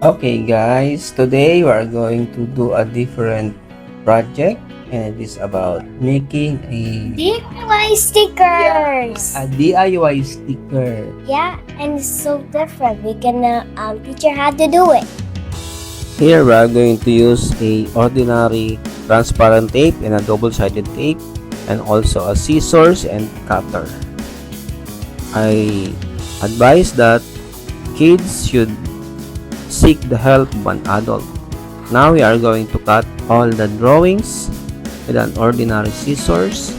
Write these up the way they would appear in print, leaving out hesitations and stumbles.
Okay guys, today we are going to do a different project and it is about making DIY stickers. a DIY sticker. Yeah, and it's so different. We can teach you how to do it. Here we are going to use a ordinary transparent tape and a double-sided tape and also a scissors and cutter. I advise that kids should seek the help of an adult. Now we are going to cut all the drawings with an ordinary scissors.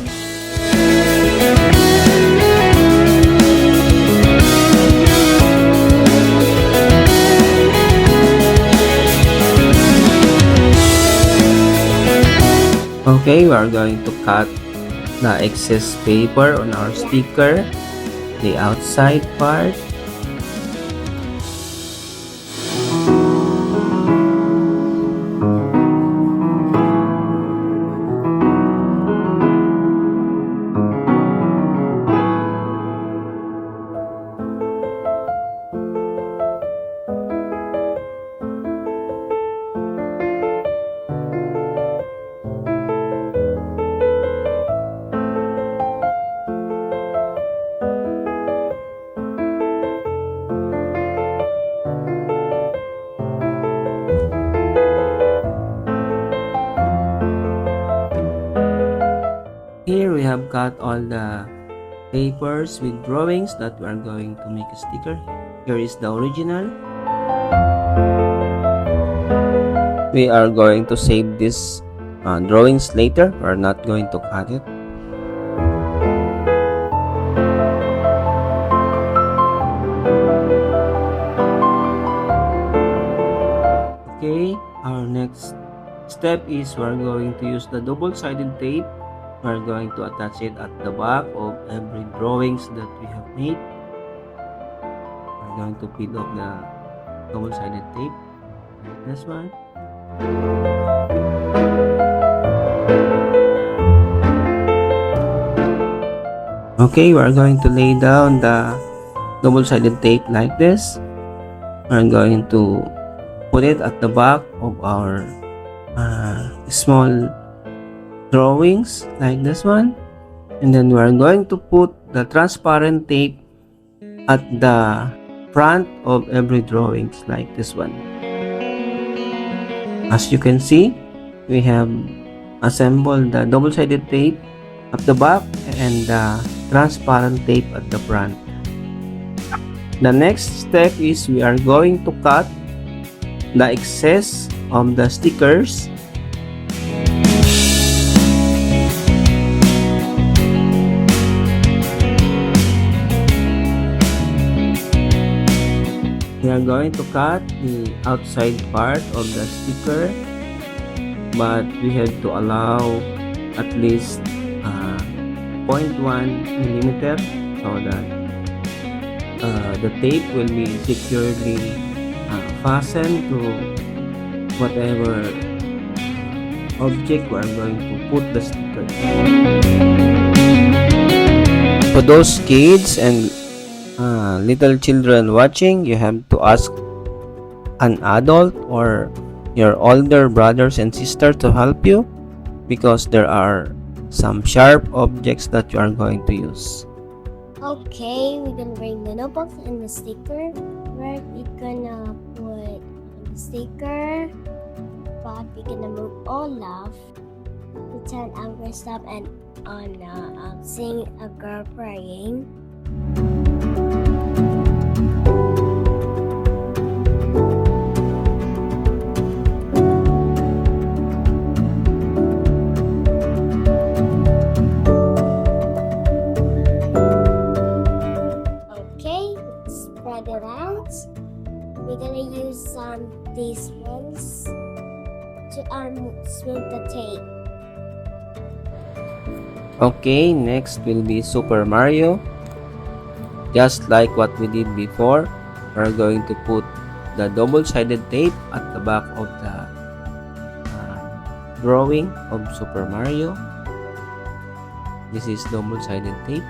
Okay, we are going to cut the excess paper on our sticker, the outside part. Here we have got all the papers with drawings that we are going to make a sticker. Here is the original. We are going to save this drawings later. We are not going to cut it. Okay, our next step is we are going to use the double-sided tape. We are going to attach it at the back of every drawings that we have made. We are going to peel off the double-sided tape like this one. Okay, we are going to lay down the double-sided tape like this. We are going to put it at the back of our small drawings like this one, and then we are going to put the transparent tape at the front of every drawings like this one. As you can see, we have assembled the double-sided tape at the back and the transparent tape at the front. The next step is we are going to cut the excess of the stickers. We are going to cut the outside part of the sticker, but we have to allow at least 0.1 millimeter so that the tape will be securely fastened to whatever object we are going to put the sticker. For those kids and little children watching, you have to ask an adult or your older brothers and sisters to help you because there are some sharp objects that you are going to use. Okay, we're gonna bring the notebooks and the sticker. Right, we're gonna put the sticker, but we're gonna move all off. Pretend I'm gonna stop and sing a girl praying. Spread it out. We're gonna use these ones to smooth the tape. Okay, next will be Super Mario. Just like what we did before, we're going to put the double-sided tape at the back of the drawing of Super Mario. This is double-sided tape.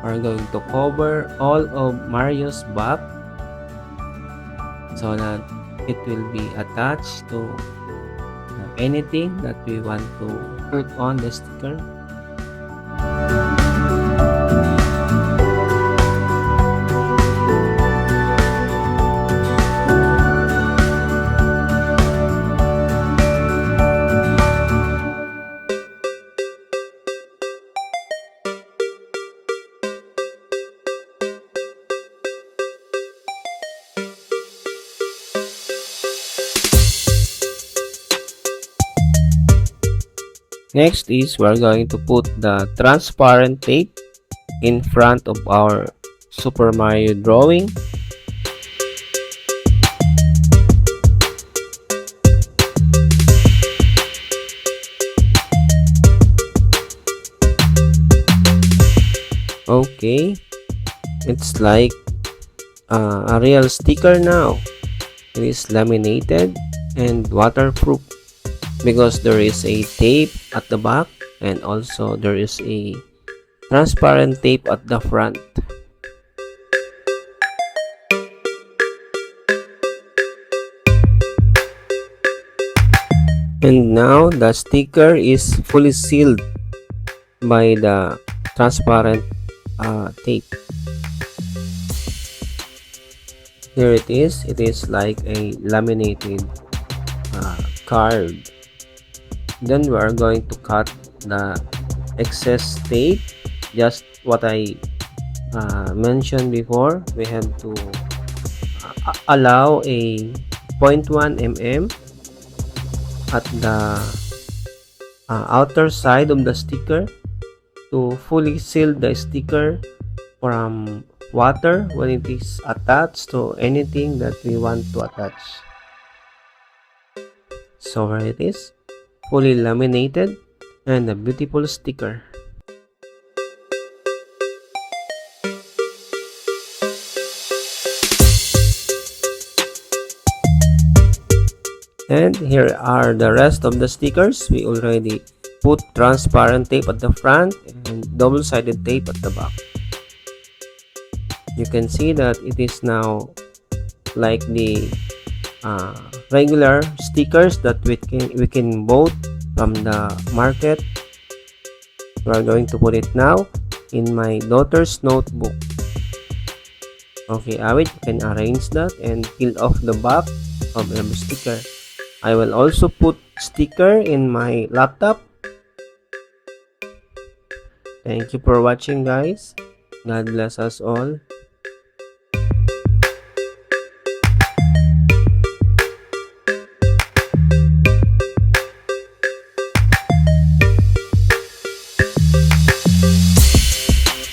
We're going to cover all of Mario's back so that it will be attached to anything that we want to put on the sticker. Next is we're going to put the transparent tape in front of our Super Mario drawing. Okay, it's like a real sticker now. It is laminated and waterproof because there is a tape at the back and also there is a transparent tape at the front. And now the sticker is fully sealed by the transparent tape. Here it is. It is like a laminated card. Then we are going to cut the excess tape, just what I mentioned before. We have to allow a 0.1 mm at the outer side of the sticker to fully seal the sticker from water when it is attached to anything that we want to attach. So here it is, fully laminated and a beautiful sticker. And here are the rest of the stickers. We already put transparent tape at the front and double-sided tape at the back. You can see that it is now like the regular stickers that we can bought from the market. We are going to put it now in my daughter's notebook. Okay, Awit, you can arrange that and peel off the back of every sticker. I will also put sticker in my laptop. Thank you for watching, guys. God bless us all.